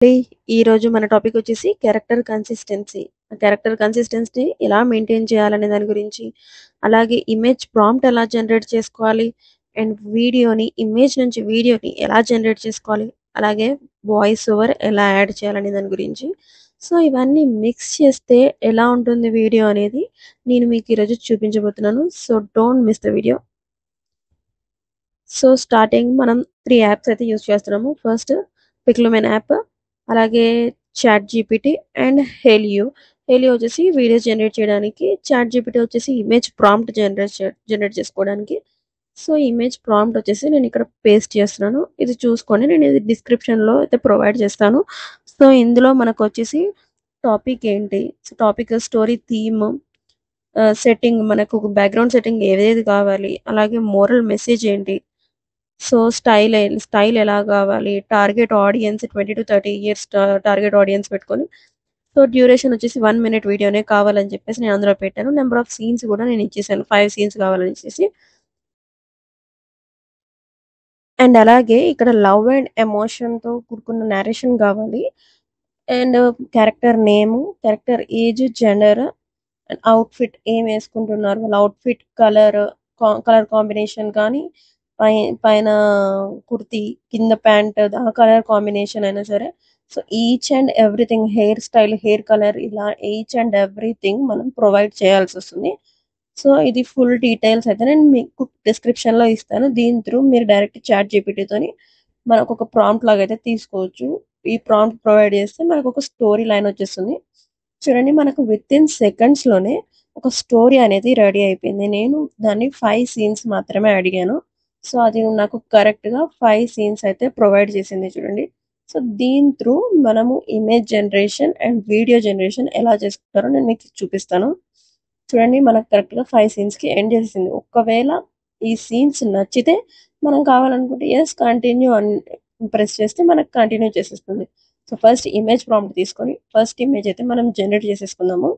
అండి, ఈరోజు మన టాపిక్ వచ్చేసి క్యారెక్టర్ కన్సిస్టెన్సీ. క్యారెక్టర్ కన్సిస్టెన్సీ ఎలా మెయింటైన్ చేయాలనే దాని గురించి, అలాగే ఇమేజ్ ప్రాంప్ట్ ఎలా జనరేట్ చేసుకోవాలి, అండ్ ఇమేజ్ నుంచి వీడియోని ఎలా జనరేట్ చేసుకోవాలి, అలాగే వాయిస్ ఓవర్ ఎలా యాడ్ చేయాలనే దాని గురించి. సో ఇవన్నీ మిక్స్ చేస్తే ఎలా ఉంటుంది వీడియో అనేది నేను మీకు ఈరోజు చూపించబోతున్నాను. So don't miss the video. So starting మనం 3 యాప్స్ అయితే యూజ్ చేస్తున్నాము. ఫస్ట్ పిక్లుమెన్ యాప్, అలాగే చాట్ జీపీటీ అండ్ హేలియో వచ్చేసి వీడియోస్ జనరేట్ చేయడానికి, చాట్ జీపీటీ వచ్చేసి ఇమేజ్ ప్రాంప్ట్ జనరేట్ చేసుకోవడానికి. సో ఇమేజ్ ప్రాంప్ట్ వచ్చేసి నేను ఇక్కడ పేస్ట్ చేస్తున్నాను. ఇది చూసుకొని నేను ఇది డిస్క్రిప్షన్లో అయితే ప్రొవైడ్ చేస్తాను. సో ఇందులో మనకు వచ్చేసి టాపిక్ ఏంటి, టాపిక్ స్టోరీ థీమ్, సెట్టింగ్, మనకు బ్యాక్గ్రౌండ్ సెట్టింగ్ ఏదేది కావాలి, అలాగే మోరల్ మెసేజ్ ఏంటి, సో స్టైల్ ఎలా కావాలి, target audience 20 to 30 years target audience పెట్టుకొని, సో డ్యూరేషన్ వచ్చేసి 1 minute వీడియోనే కావాలని చెప్పేసి నేను అందులో పెట్టాను. నెంబర్ ఆఫ్ సీన్స్ కూడా నేను ఇచ్చేసాను, 5 scenes కావాలని ఇచ్చేసి. అండ్ అలాగే ఇక్కడ లవ్ అండ్ ఎమోషన్తో కూడుకున్న నేరేషన్ కావాలి, and character name, character age, gender, and outfit ఏం వేసుకుంటున్నారు, వాళ్ళ అవుట్ఫిట్ కలర్ కాంబినేషన్ కానీ, పైన కుర్తీ, కింద ప్యాంట్, ఆ కలర్ కాంబినేషన్ అయినా సరే. So each and everything, hair style, hair colour, ఇలా ఈచ్ అండ్ ఎవ్రీథింగ్ మనం ప్రొవైడ్ చేయాల్సి వస్తుంది. సో ఇది ఫుల్ డీటెయిల్స్ అయితే నేను మీకు డిస్క్రిప్షన్లో ఇస్తాను. దీని త్రూ మీరు డైరెక్ట్ చాట్ జీపీటీతోని మనకు ఒక ప్రాంప్ట్ లాగా అయితే తీసుకోవచ్చు. ఈ ప్రాంప్ట్ ప్రొవైడ్ చేస్తే మనకు ఒక స్టోరీ లైన్ వచ్చేస్తుంది. చూడండి, మనకు విత్ ఇన్ సెకండ్స్లోనే ఒక స్టోరీ అనేది రెడీ అయిపోయింది. నేను దాన్ని 5 scenes మాత్రమే అడిగాను. సో అది నాకు కరెక్ట్గా 5 scenes అయితే ప్రొవైడ్ చేసింది. చూడండి, సో దీని త్రూ మనము image generation and video generation ఎలా చేసుకుంటారో నేను మీకు చూపిస్తాను. చూడండి, మనకు కరెక్ట్గా 5 scenesకి ఎండ్ చేసింది. ఒకవేళ ఈ సీన్స్ నచ్చితే మనం కావాలనుకుంటే ఎస్ కంటిన్యూ అని ప్రెస్ చేస్తే మనకు కంటిన్యూ చేసేస్తుంది. సో ఫస్ట్ ఇమేజ్ ప్రాంప్ట్ తీసుకొని ఫస్ట్ ఇమేజ్ అయితే మనం జనరేట్ చేసేసుకుందాము.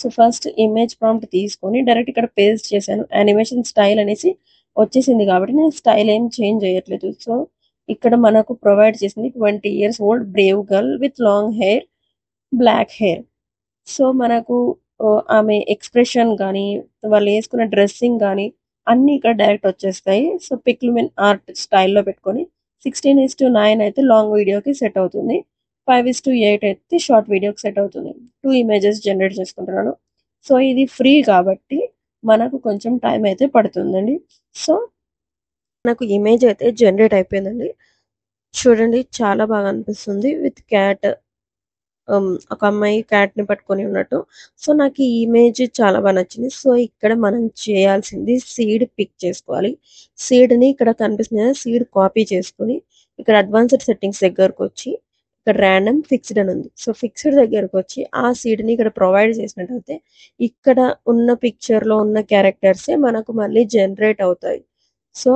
సో ఫస్ట్ ఇమేజ్ ప్రాంప్ట్ తీసుకొని డైరెక్ట్ ఇక్కడ పేస్ట్ చేశాను. యానిమేషన్ స్టైల్ అనేసి వచ్చేసింది కాబట్టి నేను స్టైల్ ఏం చేంజ్ చేయట్లేదు. సో ఇక్కడ మనకు ప్రొవైడ్ చేసింది 20 years old brave girl with long hair, black hair. So మనకు ఆమె ఎక్స్ప్రెషన్ కానీ, వాళ్ళు వేసుకున్న డ్రెస్సింగ్ కానీ అన్నీ ఇక్కడ డైరెక్ట్ వచ్చేస్తాయి. సో పిక్లుమెన్ ఆర్ట్ స్టైల్లో పెట్టుకొని 16:9 అయితే లాంగ్ వీడియోకి సెట్ అవుతుంది, 5:8 అయితే షార్ట్ వీడియోకి సెట్ అవుతుంది. 2 ఇమేజెస్ జనరేట్ చేసుకుంటున్నాను. సో ఇది ఫ్రీ కాబట్టి మనకు కొంచెం టైం అయితే పడుతుందండి. సో నాకు ఇమేజ్ అయితే జనరేట్ అయిపోయిందండి. చూడండి, చాలా బాగా అనిపిస్తుంది విత్ క్యాట్, ఒక అమ్మాయి క్యాట్ని పట్టుకొని ఉన్నట్టు. సో నాకు ఈ ఇమేజ్ చాలా బాగా నచ్చింది. సో ఇక్కడ మనం చేయాల్సింది సీడ్ పిక్ చేసుకోవాలి. సీడ్ని ఇక్కడ కనిపిస్తుంది కదా, సీడ్ కాపీ చేసుకొని ఇక్కడ అడ్వాన్స్డ్ సెట్టింగ్స్ దగ్గరకు వచ్చి ఇక్కడ ర్యాండమ్ ఫిక్స్డ్ అని ఉంది. సో ఫిక్స్డ్ దగ్గరకు వచ్చి ఆ సీడ్ని ఇక్కడ ప్రొవైడ్ చేసినట్టయితే ఇక్కడ ఉన్న పిక్చర్లో ఉన్న క్యారెక్టర్సే మనకు మళ్ళీ జనరేట్ అవుతాయి. సో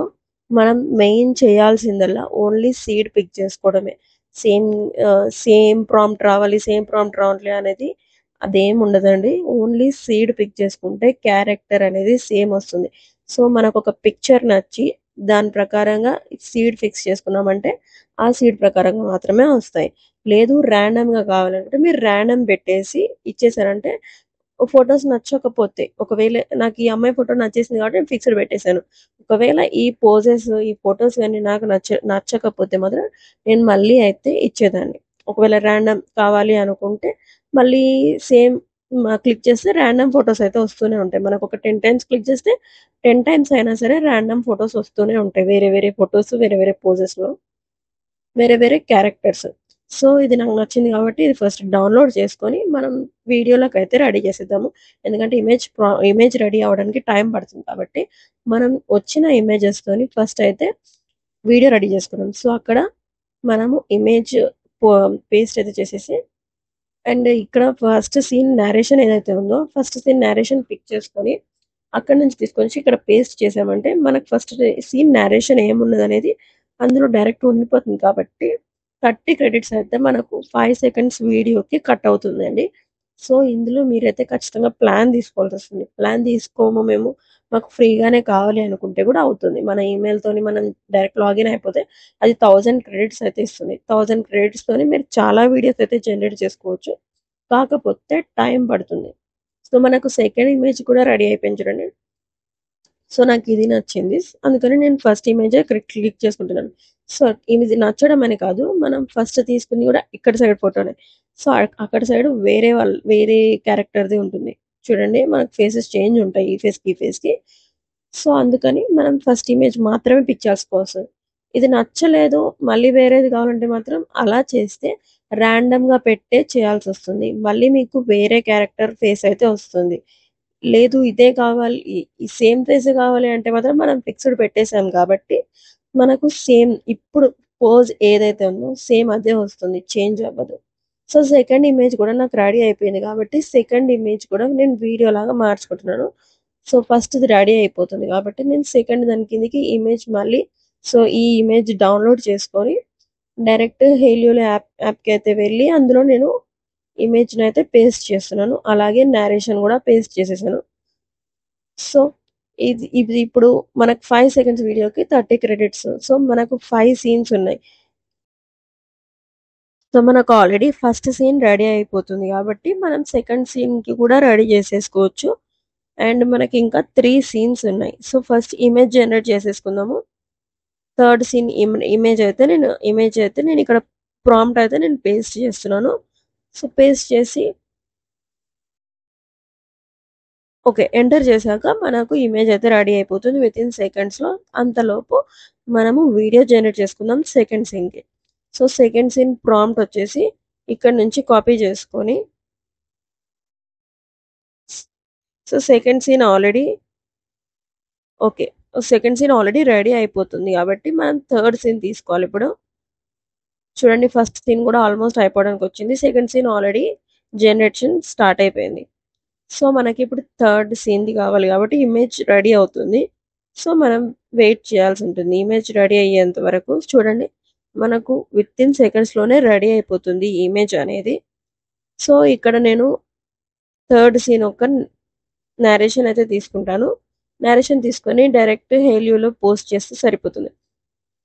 మనం మెయిన్ చేయాల్సిందల్లా ఓన్లీ సీడ్ పిక్ చేసుకోవడమే. సేమ్ సేమ్ ప్రాంప్ట్ రావాలి అనేది అదేం ఉండదండి. ఓన్లీ సీడ్ పిక్ చేసుకుంటే క్యారెక్టర్ అనేది సేమ్ వస్తుంది. సో మనకు ఒక పిక్చర్ నచ్చి దాని ప్రకారంగా సీడ్ ఫిక్స్ చేసుకున్నామంటే ఆ సీడ్ ప్రకారంగా మాత్రమే వస్తాయి. లేదు ర్యాండమ్గా కావాలంటే మీరు ర్యాండమ్ పెట్టేసి ఇచ్చేసారంటే ఫొటోస్ నచ్చకపోతే, ఒకవేళ నాకు ఈ అమ్మాయి ఫోటో నచ్చేసింది కాబట్టి నేను ఫిక్స్డ్ పెట్టేశాను. ఒకవేళ ఈ పోజెస్, ఈ ఫొటోస్ కానీ నాకు నచ్చకపోతే మాత్రం నేను మళ్ళీ అయితే ఇచ్చేదాన్ని. ఒకవేళ ర్యాండమ్ కావాలి అనుకుంటే మళ్ళీ సేమ్ క్లిక్ చేస్తే ర్యాండమ్ ఫొటోస్ అయితే వస్తూనే ఉంటాయి. మనకు ఒక 10 times క్లిక్ చేస్తే 10 times అయినా సరే ర్యాండమ్ ఫొటోస్ వస్తూనే ఉంటాయి. వేరే వేరే ఫొటోస్, వేరే వేరే పోజెస్లో, వేరే వేరే క్యారెక్టర్స్. సో ఇది నాకు నచ్చింది కాబట్టి ఇది ఫస్ట్ డౌన్లోడ్ చేసుకొని మనం వీడియోలోకి అయితే రెడీ చేసేద్దాము. ఎందుకంటే ఇమేజ్ రెడీ అవ్వడానికి టైం పడుతుంది కాబట్టి మనం వచ్చిన ఇమేజెస్తోని ఫస్ట్ అయితే వీడియో రెడీ చేసుకున్నాం. సో అక్కడ మనము ఇమేజ్ పేస్ట్ అయితే చేసేసి, అండ్ ఇక్కడ ఫస్ట్ సీన్ నేరేషన్ ఏదైతే ఉందో ఫస్ట్ సీన్ నేరేషన్ పిక్ చేసుకొని అక్కడ నుంచి తీసుకొని ఇక్కడ పేస్ట్ చేసామంటే మనకు ఫస్ట్ సీన్ నేరేషన్ ఏమున్నది అనేది అందులో డైరెక్ట్ ఉండిపోతుంది కాబట్టి 30 credits అయితే మనకు 5 seconds వీడియోకి కట్ అవుతుందండి. సో ఇందులో మీరైతే ఖచ్చితంగా ప్లాన్ తీసుకోవాల్సి వస్తుంది. ప్లాన్ తీసుకోము మేము, మాకు ఫ్రీగానే కావాలి అనుకుంటే కూడా అవుతుంది. మన ఈమెయిల్‌తోని మనం డైరెక్ట్ లాగిన్ అయిపోతే అది 1000 క్రెడిట్స్ అయితే ఇస్తుంది. 1000 క్రెడిట్స్‌తోని మీరు చాలా వీడియోస్ అయితే జనరేట్ చేసుకోవచ్చు. కాకపోతే టైం పడుతుంది. సో, మనకు సెకండ్ ఇమేజ్ కూడా రెడీ అయిపోయింది చూడండి. సో, నాకిది నచ్చింది. అందుకని నేను ఫస్ట్ ఇమేజే క్లిక్ చేసుకుంటున్నాను. సో, ఇది నచ్చడం అని కాదు. మనం ఫస్ట్ తీసుకుంది కూడా ఇక్కడ సైడ్ ఫోటోనే. సో, అక్కడ సైడ్ వేరే క్యారెక్టర్‌ది ఉంటుంది. చూడండి మనకు ఫేసెస్ చేంజ్ ఉంటాయి. ఈ ఫేస్‌కి, ఈ ఫేస్‌కి. సో, అందుకని మనం ఫస్ట్ ఇమేజ్ మాత్రమే పిక్ చేసుకోవస్తది. ఇది నచ్చలేదు, మళ్ళీ వేరేది కావాలంటే మాత్రం అలా చేస్తే ర్యాండమ్‌గా పెట్టే చేయాల్సొస్తుంది. మళ్ళీ మీకు వేరే క్యారెక్టర్ ఫేస్ అయితే వస్తుంది. లేదు ఇదే కావాలి, ఈ సేమ్ ఫేసే కావాలి అంటే మాత్రం మనం ఫిక్స్‌డ్ పెట్టేసాం కాబట్టి, మనకు సేమ్ ఇప్పుడు పోజ్ ఏదైతే ఉందో సేమ్ అదే వస్తుంది. చేంజ్ అవ్వదు. సో, సెకండ్ ఇమేజ్ కూడా నాకు రెడీ అయిపోయింది కాబట్టి, సెకండ్ ఇమేజ్ కూడా నేను వీడియోలాగా మార్చుకుంటున్నాను. సో, ఫస్ట్‌ది రెడీ అయిపోతుంది కాబట్టి, నేను సెకండ్ దాని కిందకి ఇమేజ్ మళ్ళీ సో, ఈ ఇమేజ్ డౌన్‌లోడ్ చేసుకొని డైరెక్ట్ హెయిలియోలో యాప్‌కి అయితే వెళ్ళి అందులో నేను ఇమేజ్‌నైతే పేస్ట్ చేస్తున్నాను. అలాగే నేరేషన్ కూడా పేస్ట్ చేసేసాను. సో, ఇది ఇప్పుడు మనకు 5 సెకండ్స్ వీడియోకి 30 క్రెడిట్స్. సో, మనకు 5 సీన్స్ ఉన్నాయి. సో, మనకు ఆల్రెడీ ఫస్ట్ సీన్ రెడీ అయిపోతుంది కాబట్టి, మనం సెకండ్ సీన్‌కి కూడా రెడీ చేసేసుకోవచ్చు. అండ్ మనకి ఇంకా 3 సీన్స్ ఉన్నాయి. సో, ఫస్ట్ ఇమేజ్ జనరేట్ చేసేసుకుందాము. థర్డ్ సీన్ ఇమేజ్ అయితే నేను ఇక్కడ ప్రాంప్ట్ అయితే నేను పేస్ట్ చేస్తున్నాను. సో, పేస్ట్ చేసి ఓకే. ఎంటర్ చేశాక మనకు ఇమేజ్ అయితే రెడీ అయిపోతుంది వితిన్ సెకండ్స్‌లో. అంతలోపు మనము వీడియో జనరేట్ చేసుకుందాం సెకండ్ సీన్‌కి. సో, సెకండ్ సీన్ ప్రాంప్ట్ వచ్చేసి ఇక్కడ నుంచి కాపీ చేసుకొని so, second scene already okay. Second scene already ready అయిపోతుంది కాబట్టి మనం థర్డ్ సీన్ తీసుకోవాలి ఇప్పుడు. చూడండి ఫస్ట్ సీన్ కూడా ఆల్మోస్ట్ అయిపోవడానికి వచ్చింది. Second scene already generation start అయిపోయింది. సో, మనకి ఇప్పుడు థర్డ్ సీన్‌ది కావాలి కాబట్టి ఇమేజ్ రెడీ అవుతుంది. సో, మనం వెయిట్ చేయాల్సి ఉంటుంది. ఇమేజ్ రెడీ అయ్యేంత వరకు చూడండి. మనకు వితిన్ సెకండ్స్‌లోనే రెడీ అయిపోతుంది ఈ ఇమేజ్ అనేది. సో, ఇక్కడ నేను థర్డ్ సీన్ ఒక నేరేషన్ అయితే తీసుకుంటాను. నేరేషన్ తీసుకొని డైరెక్ట్ హెయిలియోలో పోస్ట్ చేస్తే సరిపోతుంది.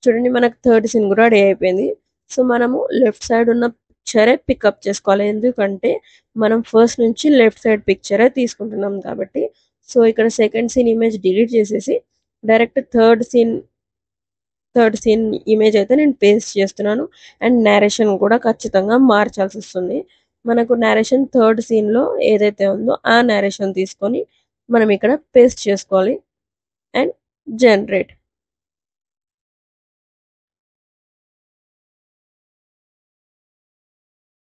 చూడండి మనకు థర్డ్ సీన్ కూడా రెడీ అయిపోయింది. సో, మనము లెఫ్ట్ సైడ్ ఉన్న పిక్చరే పికప్ చేసుకోవాలి. ఎందుకంటే మనం ఫస్ట్ నుంచి లెఫ్ట్ సైడ్ పిక్చరే తీసుకుంటున్నాం కాబట్టి. సో, ఇక్కడ సెకండ్ సీన్ ఇమేజ్ డిలీట్ చేసేసి డైరెక్ట్ థర్డ్ సీన్ ఇమేజ్ అయితే నేను పేస్ట్ చేస్తున్నాను. అండ్ నేరేషన్ కూడా ఖచ్చితంగా మార్చాల్సి వస్తుంది. మనకు నేరేషన్ థర్డ్ సీన్‌లో ఏదైతే ఉందో ఆ నేరేషన్ తీసుకొని మనం ఇక్కడ పేస్ట్ చేసుకోవాలి అండ్ జనరేట్.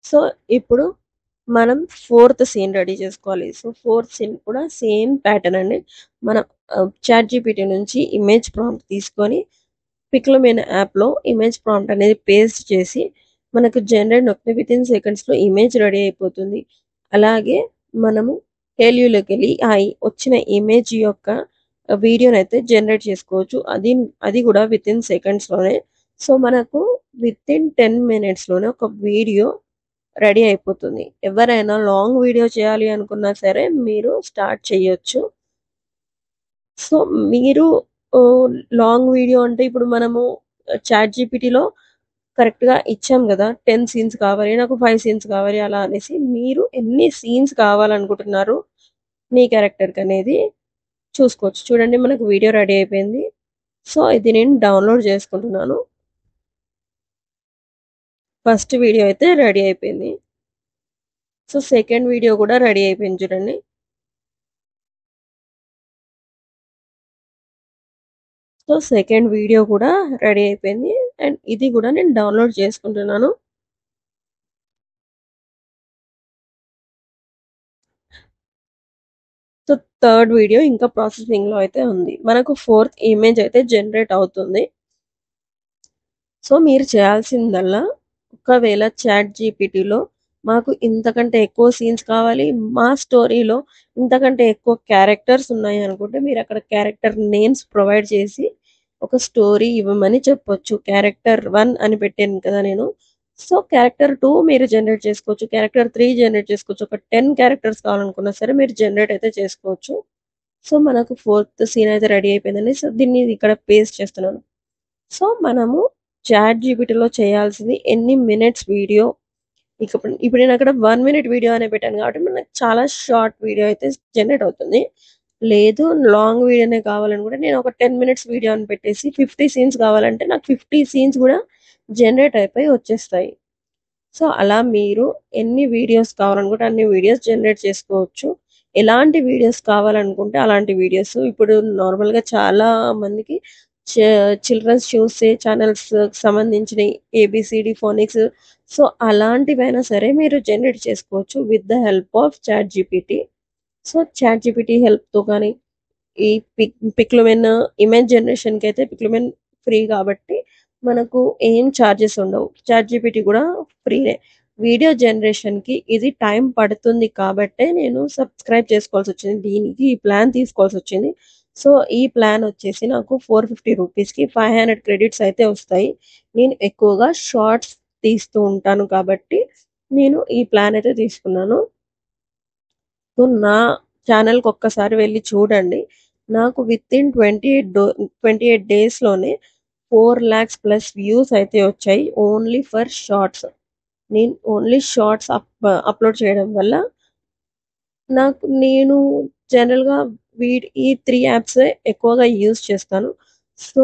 సో, ఇప్పుడు మనం ఫోర్త్ సీన్ రెడీ చేసుకోవాలి. సో, ఫోర్త్ సీన్ కూడా సేమ్ ప్యాటర్న్ అండి. మనం చాట్‌జీపీటీ నుంచి ఇమేజ్ ప్రాంప్ట్ తీసుకొని పిక్‌లుమేన్ యాప్‌లో ఇమేజ్ ప్రాంప్ట్ అనేది పేస్ట్ చేసి మనకు జనరేట్ నొక్కితే వితిన్ సెకండ్స్‌లో ఇమేజ్ రెడీ అయిపోతుంది. అలాగే మనము హెయిలియోలోకెళ్ళి వచ్చిన ఇమేజ్ యొక్క వీడియోనైతే జనరేట్ చేసుకోవచ్చు. అది కూడా వితిన్ సెకండ్స్‌లోనే. సో, మనకు వితిన్ 10 మినిట్స్‌లోనే ఒక వీడియో రెడీ అయిపోతుంది. ఎవరైనా లాంగ్ వీడియో చేయాలి అనుకున్నా సరే మీరు స్టార్ట్ చేయొచ్చు. సో, మీరు లాంగ్ వీడియో అంటే ఇప్పుడు మనము చాట్‌జీపీటీలో కరెక్ట్‌గా ఇచ్చాం గదా! 10 సీన్స్ కావాలి, నాకు 5 సీన్స్ కావాలి అలా అనేసి మీరు ఎన్ని సీన్స్ కావాలనుకుంటున్నారు మీ క్యారెక్టర్‌కనేది చూసుకోవచ్చు. చూడండి మనకు వీడియో రెడీ అయిపోయింది. సో, ఇది నేను డౌన్‌లోడ్ చేసుకుంటున్నాను. ఫస్ట్ వీడియో అయితే రెడీ అయిపోయింది. సో, సెకండ్ వీడియో కూడా రెడీ అయిపోయింది చూడండి. సో, సెకండ్ వీడియో కూడా రెడీ అయిపోయింది. అండ్ ఇది కూడా నేను డౌన్‌లోడ్ చేసుకుంటున్నాను. సో, థర్డ్ వీడియో ఇంకా ప్రాసెసింగ్‌లో అయితే ఉంది. మనకు ఫోర్త్ ఇమేజ్ అయితే జనరేట్ అవుతుంది. సో, మీరు చేయాల్సిందల్లా ఒకవేళ చాట్‌జీపీటీలో మాకు ఇంతకంటే ఎక్కువ సీన్స్ కావాలి, మా స్టోరీలో ఇంతకంటే ఎక్కువ క్యారెక్టర్స్ ఉన్నాయి అనుకుంటే మీరక్కడ క్యారెక్టర్ నేమ్స్ ప్రొవైడ్ చేసి ఒక స్టోరీ ఇవ్వమని చెప్పొచ్చు. క్యారెక్టర్ 1 అని పెట్టాను కదా నేను. సో, క్యారెక్టర్ 2 మీరు జనరేట్ చేసుకోవచ్చు. క్యారెక్టర్ 3 జనరేట్ చేసుకోవచ్చు. ఒక 10 క్యారెక్టర్స్ కావాలనుకున్నా సరే మీరు జనరేట్ అయితే చేసుకోవచ్చు. సో మనకు ఫోర్త్ సీన్ అయితే రెడీ అయిపోయిందండి. సో దీన్ని ఇక్కడ పేస్ట్ చేస్తున్నాను. సో మనము చాట్ జీపీటీలో చేయాల్సింది ఎన్ని మినిట్స్ వీడియో, ఇప్పుడు నేను అక్కడ 1 మినిట్ వీడియో అనే పెట్టాను కాబట్టి మనకు చాలా షార్ట్ వీడియో అయితే జనరేట్ అవుతుంది. లేదు లాంగ్ వీడియోనే కావాలనుకుంటే నేను ఒక 10 మినిట్స్ వీడియో అని పెట్టేసి 50 సీన్స్ కావాలంటే నాకు 50 సీన్స్ కూడా జనరేట్ అయిపోయి వచ్చేస్తాయి. సో అలా మీరు ఎన్ని వీడియోస్ కావాలనుకుంటే అన్ని వీడియోస్ జనరేట్ చేసుకోవచ్చు. ఎలాంటి వీడియోస్ కావాలనుకుంటే అలాంటి వీడియోస్. ఇప్పుడు నార్మల్గా చాలా మందికి చిల్డ్రన్స్ చూసే ఛానల్స్ సంబంధించిన ఏబిసిడి ఫోనిక్స్, సో అలాంటివైనా సరే మీరు జనరేట్ చేసుకోవచ్చు with the help of ChatGPT. So ChatGPT హెల్ప్తో కానీ ఈ పిక్లుమెన్ ఇమేజ్ జనరేషన్కి అయితే పిక్లుమెన్ ఫ్రీ కాబట్టి మనకు ఏం ఛార్జెస్ ఉండవు. చాట్ జీపీటీ కూడా ఫ్రీనే. వీడియో జనరేషన్కి ఇది టైం పడుతుంది కాబట్టే నేను సబ్స్క్రైబ్ చేసుకోవాల్సి వచ్చింది, దీనికి ఈ ప్లాన్ తీసుకోవాల్సి వచ్చింది. సో ఈ ప్లాన్ వచ్చేసి నాకు 450 రూపీస్కి 500 క్రెడిట్స్ అయితే వస్తాయి. నేను ఎక్కువగా షార్ట్స్ తీస్తూ ఉంటాను కాబట్టి నేను ఈ ప్లాన్ అయితే తీసుకున్నాను. సో నా ఛానల్కి ఒక్కసారి వెళ్ళి చూడండి. నాకు విత్ ఇన్ 28 డేస్లోనే 4 lakhs ప్లస్ వ్యూస్ అయితే వచ్చాయి ఓన్లీ ఫర్ షార్ట్స్. నేను ఓన్లీ షార్ట్స్ అప్లోడ్ చేయడం వల్ల నేను జనరల్గా ఈ 3 యాప్స్ ఎక్కువగా యూజ్ చేస్తాను. సో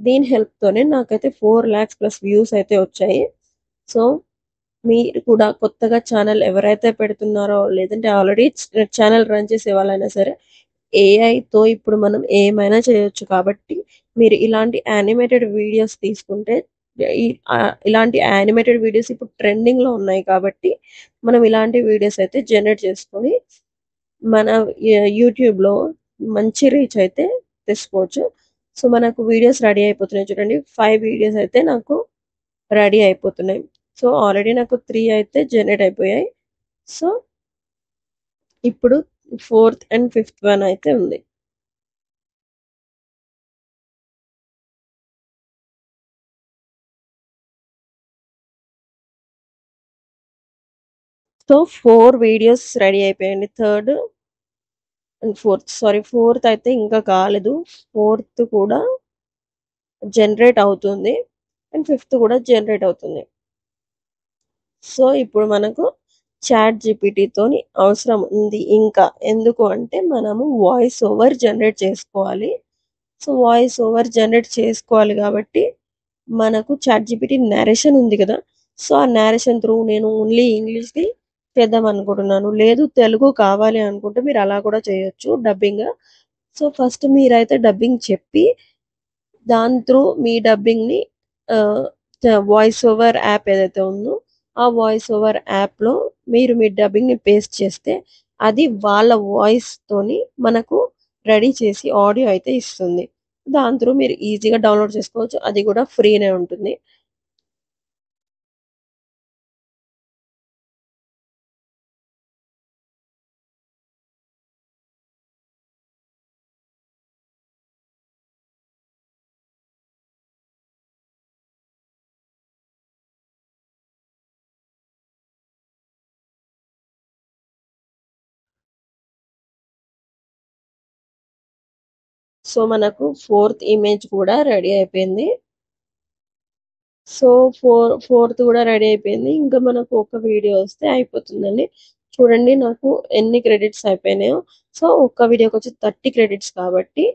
దీని హెల్ప్తోనే నాకైతే 4 lakhs ప్లస్ వ్యూస్ అయితే వచ్చాయి. సో మీరు కూడా కొత్తగా ఛానల్ ఎవరైతే పెడుతున్నారో లేదంటే ఆల్రెడీ ఛానల్ రన్ చేసే వాళ్ళైనా సరే ఏఐతో ఇప్పుడు మనం ఏమైనా చేయొచ్చు కాబట్టి మీరు ఇలాంటి యానిమేటెడ్ వీడియోస్ తీసుకుంటే ఇలాంటి యానిమేటెడ్ వీడియోస్ ఇప్పుడు ట్రెండింగ్లో ఉన్నాయి కాబట్టి మనం ఇలాంటి వీడియోస్ అయితే జనరేట్ చేసుకొని మన యూట్యూబ్లో మంచి రీచ్ అయితే తెచ్చుకోవచ్చు. సో మనకు వీడియోస్ రెడీ అయిపోతున్నాయి చూడండి. 5 వీడియోస్ అయితే నాకు రెడీ అయిపోతున్నాయి. సో ఆల్రెడీ నాకు 3 అయితే జనరేట్ అయిపోయాయి. సో ఇప్పుడు 4th అండ్ 5th వన్ అయితే ఉంది. సో 4 వీడియోస్ రెడీ అయిపోయాయండి. 3rd and 4th, sorry 4th అయితే ఇంకా కాలేదు. 4th కూడా జనరేట్ అవుతుంది అండ్ 5th కూడా జనరేట్ అవుతుంది. సో ఇప్పుడు మనకు చాట్ జీపీటీతోని అవసరం ఉంది ఇంకా. ఎందుకు అంటే మనము వాయిస్ ఓవర్ జనరేట్ చేసుకోవాలి. సో వాయిస్ ఓవర్ జనరేట్ చేసుకోవాలి కాబట్టి మనకు చాట్ జీపీటీ నరేషన్ ఉంది కదా. సో ఆ నరేషన్ త్రూ నేను ఓన్లీ ఇంగ్లీష్కి చేద్దాం అనుకుంటున్నాను. లేదు తెలుగు కావాలి అనుకుంటే మీరు అలా కూడా చేయొచ్చు డబ్బింగ్. సో ఫస్ట్ మీరైతే డబ్బింగ్ చెప్పి దాని త్రూ మీ డబ్బింగ్ని వాయిస్ ఓవర్ యాప్ ఏదైతే ఉందో ఆ వాయిస్ ఓవర్ యాప్లో మీరు మీ డబ్బింగ్ని పేస్ట్ చేస్తే అది వాళ్ళ వాయిస్తోని మనకు రెడీ చేసి ఆడియో అయితే ఇస్తుంది. దాని త్రూ మీరు ఈజీగా డౌన్లోడ్ చేసుకోవచ్చు. అది కూడా ఫ్రీనే ఉంటుంది. సో మనకు 4th ఇమేజ్ కూడా రెడీ అయిపోయింది. సో ఫోర్త్ కూడా రెడీ అయిపోయింది. ఇంకా మనకు ఒక వీడియో వస్తే అయిపోతుందండి. చూడండి నాకు ఎన్ని క్రెడిట్స్ అయిపోయినాయో. సో ఒక్క వీడియోకి వచ్చి 30 క్రెడిట్స్ కాబట్టి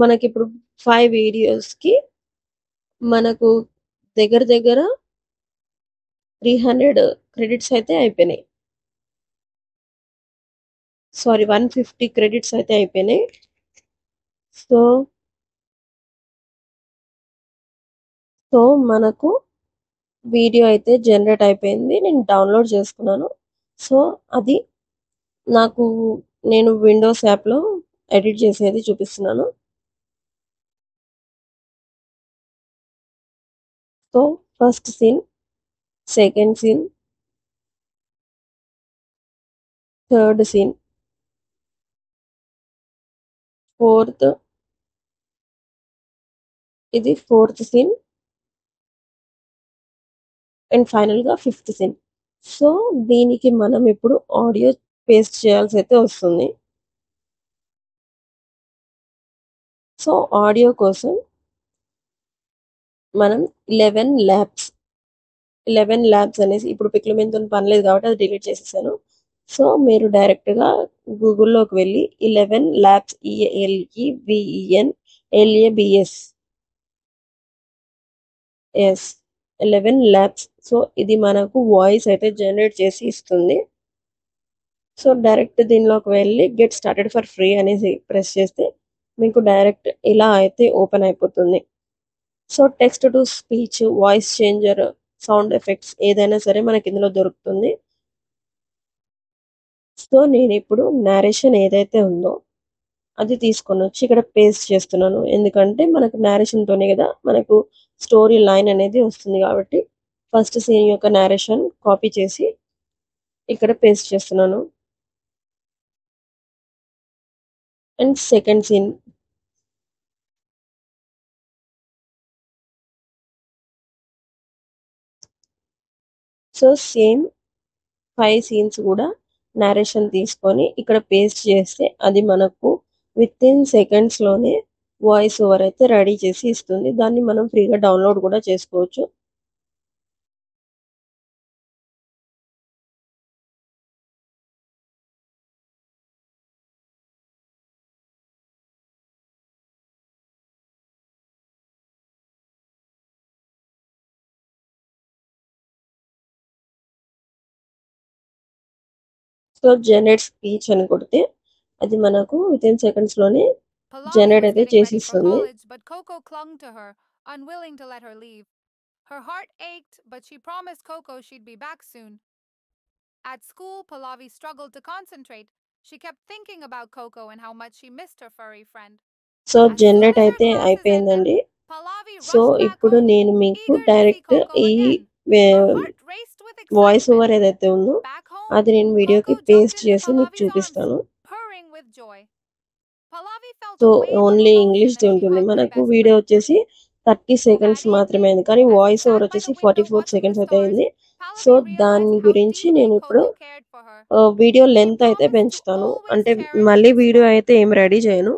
మనకి ఇప్పుడు 5 వీడియోస్కి మనకు దగ్గర దగ్గర 300 క్రెడిట్స్ అయితే అయిపోయినాయి. సారీ 150 క్రెడిట్స్ అయితే అయిపోయినాయి. సో సో మనకు వీడియో అయితే జనరేట్ అయిపోయింది. నేను డౌన్లోడ్ చేసుకున్నాను. సో అది నాకు నేను విండోస్ యాప్లో ఎడిట్ చేసేది చూపిస్తున్నాను. So first scene, second scene, third scene, fourth, ఇది 4th సీన్ అండ్ ఫైనల్గా 5th సీన్. సో దీనికి మనం ఇప్పుడు ఆడియో పేస్ట్ చేయాల్సి అయితే వస్తుంది. సో ఆడియో కోసం మనం 11 ల్యాబ్స్ అనేసి ఇప్పుడు పిక్లమెంతో పని లేదు కాబట్టి అది డిలీట్ చేసేసాను. సో మీరు డైరెక్ట్గా గూగుల్లోకి వెళ్ళి 11 labs ELEVEN LABS 11 labs. So ఇది మనకు వాయిస్ అయితే జనరేట్ చేసి ఇస్తుంది. సో డైరెక్ట్ దీనిలోకి వెళ్ళి గెట్ స్టార్టెడ్ ఫర్ ఫ్రీ అనేసి ప్రెస్ చేస్తే మీకు డైరెక్ట్ ఇలా అయితే ఓపెన్ అయిపోతుంది. So text to speech, voice changer, sound effects ఏదైనా సరే మనకి ఇందులో దొరుకుతుంది. సో నేను ఇప్పుడు నేరేషన్ ఏదైతే ఉందో అది తీసుకొని వచ్చి ఇక్కడ పేస్ట్ చేస్తున్నాను. ఎందుకంటే మనకు నేరేషన్ తోనే కదా మనకు స్టోరీ లైన్ అనేది వస్తుంది కాబట్టి ఫస్ట్ సీన్ యొక్క నేరేషన్ కాపీ చేసి ఇక్కడ పేస్ట్ చేస్తున్నాను. And second scene so same 5 scenes కూడా నేరేషన్ తీసుకొని ఇక్కడ పేస్ట్ చేస్తే అది మనకు విత్ ఇన్ సెకండ్స్ లోనే వాయిస్ ఓవర్ అయితే రెడీ చేసి ఇస్తుంది. దాన్ని మనం ఫ్రీగా డౌన్లోడ్ కూడా చేసుకోవచ్చు. సో జనరేట్ స్పీచ్ అని కొడితే అది మనకు విత్ ఇన్ సెకండ్స్ లోనే Pallavi జనరేట్ was అయితే getting ready for చేసిస్తుంది. college, but Coco clung to her, unwilling to let her leave. Her heart ached, but she promised Coco she'd be back soon. At school, Pallavi struggled to concentrate. She kept thinking about Coco and how much she missed her furry friend. So As soon generate as her అయితే classes అయిపోయిందండి. ended, Pallavi so rushed back ఇప్పుడు home, నేను మీకు eager to see direct Coco ఈ again. Her heart raced with voice over excitement. ఏదైతే ఉందో Back home, అది నేను వీడియోకి Coco పేస్ట్ jumped into చేసి మీకు Pallavi's arms, చూపిస్తాను. purring with joy. Pallavi felt so a wave of only emotion English as she ఉంటుంది. hugged her మనకు best వీడియో friend. వచ్చేసి 30 సెకండ్స్ That మాత్రమే evening, అయింది, కానీ as they voice over sat by వచ్చేసి the window 44 watching the seconds అయితే stars, అయింది. So Pallavi దాని realized how గురించి నేను deeply ఇప్పుడు Coco cared for her. Video She length అయితే promised to పెంచుతాను. always అంటే cherish మళ్ళీ this వీడియో bond. అయితే ఏం రెడీ చేయను.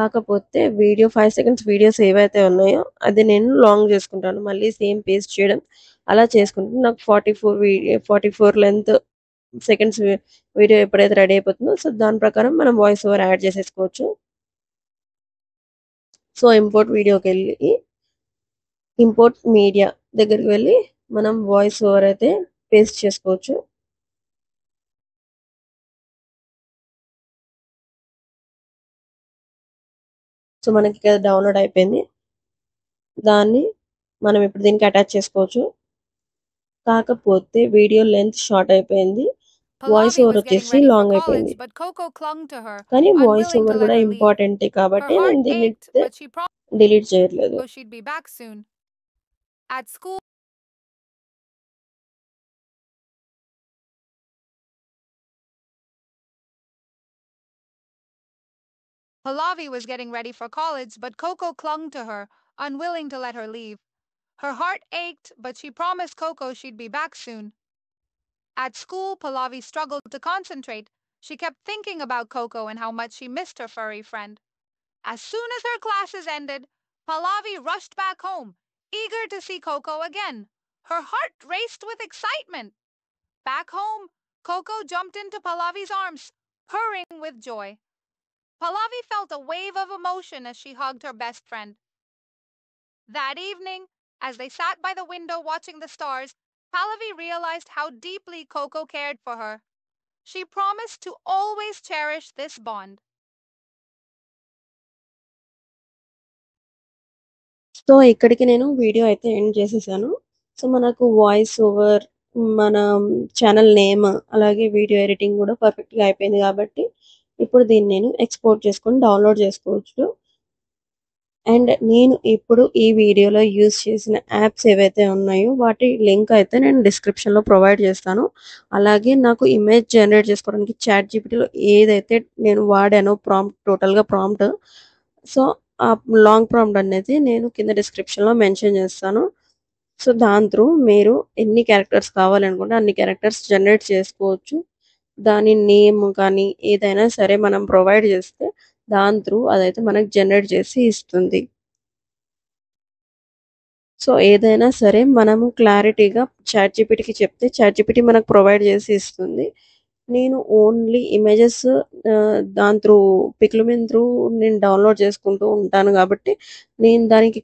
కాకపోతే వీడియో 5 సెకండ్స్ వీడియోస్ ఏవైతే ఉన్నాయో అది నేను లాంగ్ చేసుకుంటాను. మళ్ళీ సేమ్ పేస్ట్ చేయడం అలా చేసుకుంటాను. నాకు 44 లెంత్ సెకండ్స్ వీడియో ఎప్పుడైతే రెడీ అయిపోతుందో సో దాని ప్రకారం మనం వాయిస్ ఓవర్ యాడ్ చేసేసుకోవచ్చు. సో ఇంపోర్ట్ మీడియా దగ్గరికి వెళ్ళి మనం వాయిస్ ఓవర్ అయితే పేస్ట్ చేసుకోవచ్చు. సో మనకి ఇక్కడ డౌన్లోడ్ అయిపోయింది. దాన్ని మనం ఇప్పుడు దీనికి అటాచ్ చేసుకోవచ్చు. కాకపోతే వీడియో లెంత్ షార్ట్ అయిపోయింది, voice Pallavi over was getting వచ్చేసి ready for లాంగ్ అయిపోయింది. college, but Coco clung to her, కానీ voice unwilling to over let కూడా her leave. ఇంపార్టెంటే Her కాబట్టి heart నేను దీన్ని ached, but she promised delete చేయట్లేదు. she'd be back soon. At school, Pallavi was getting ready for college, but Coco clung to her, unwilling to let her leave. Her heart ached, but she promised Coco she'd be back soon. At school, Pallavi struggled to concentrate. She kept thinking about Coco and how much she missed her furry friend. As soon as her classes ended, Pallavi rushed back home, eager to see Coco again. Her heart raced with excitement. Back home, Coco jumped into Pallavi's arms, purring with joy. Pallavi felt a wave of emotion as she hugged her best friend. That evening, as they sat by the window watching the stars, Pallavi realized how deeply Coco cared for her. She promised to always cherish this bond. So ఇక్కడికి నేను video అయితే end చేసేసాను. So మనకు voice over, మన channel name, అలాగే video editing కూడా పర్ఫెక్ట్గా అయిపోయింది కాబట్టి ఇప్పుడు దీన్ని నేను ఎక్స్పోర్ట్ చేసుకొని డౌన్లోడ్ చేసుకోవచ్చు. అండ్ నేను ఇప్పుడు ఈ వీడియోలో యూజ్ చేసిన యాప్స్ ఏవైతే ఉన్నాయో వాటి లింక్ అయితే నేను డిస్క్రిప్షన్లో ప్రొవైడ్ చేస్తాను. అలాగే నాకు ఇమేజ్ జనరేట్ చేసుకోవడానికి ChatGPTలో ఏదైతే నేను వాడానో టోటల్గా ప్రాంప్ట్, సో ఆ లాంగ్ ప్రాంప్ట్ అనేది నేను కింద డిస్క్రిప్షన్లో మెన్షన్ చేస్తాను. సో దాని త్రూ మీరు ఎన్ని క్యారెక్టర్స్ కావాలనుకుంటే అన్ని క్యారెక్టర్స్ జనరేట్ చేసుకోవచ్చు. దాని నేమ్ కానీ ఏదైనా సరే మనం ప్రొవైడ్ చేస్తే దాని త్రూ అదైతే మనకు జనరేట్ చేసి ఇస్తుంది. సో ఏదైనా సరే మనము క్లారిటీగా చాట్‌జీపీటీకి చెప్తే చాట్‌జీపీటీ మనకు ప్రొవైడ్ చేసి ఇస్తుంది. నేను ఓన్లీ ఇమేజెస్ దాని త్రూ పిక్లుమిన్ త్రూ నేను డౌన్లోడ్ చేసుకుంటూ ఉంటాను కాబట్టి నేను దానికి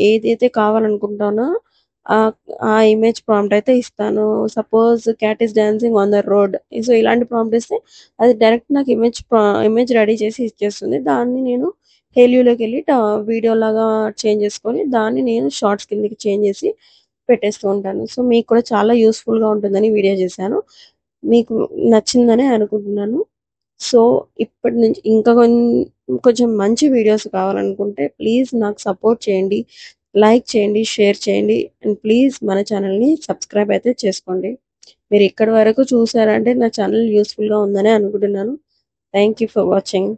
ఏదైతే కావాలనుకుంటానో ఆ ఆ ఇమేజ్ ప్రాంప్ట్ అయితే ఇస్తాను. Suppose cat is dancing on the road. So ఇలాంటి ప్రాంప్ట్ ఇస్తే అది డైరెక్ట్ నాకు ఇమేజ్ రెడీ చేసి ఇచ్చేస్తుంది. దాన్ని నేను హేలియోలోకి వెళ్ళి వీడియో లాగా చేంజ్ చేసుకొని దాన్ని నేను షార్ట్స్ కిందకి చేంజ్ చేసి పెట్టేస్తూ ఉంటాను. సో మీకు కూడా చాలా యూస్ఫుల్గా ఉంటుందని వీడియో చేశాను. మీకు నచ్చిందనే అనుకుంటున్నాను. సో ఇప్పటి నుంచి ఇంకా కొంచెం మంచి వీడియోస్ కావాలనుకుంటే ప్లీజ్ నాకు సపోర్ట్ చేయండి, లైక్ చేయండి, షేర్ చేయండి అండ్ ప్లీజ్ మన ఛానల్ని సబ్స్క్రైబ్ అయితే చేసుకోండి. మీరు ఇక్కడి వరకు చూసారంటే నా ఛానల్ యూస్ఫుల్గా ఉందనే అనుకుంటున్నాను. Thank you for watching.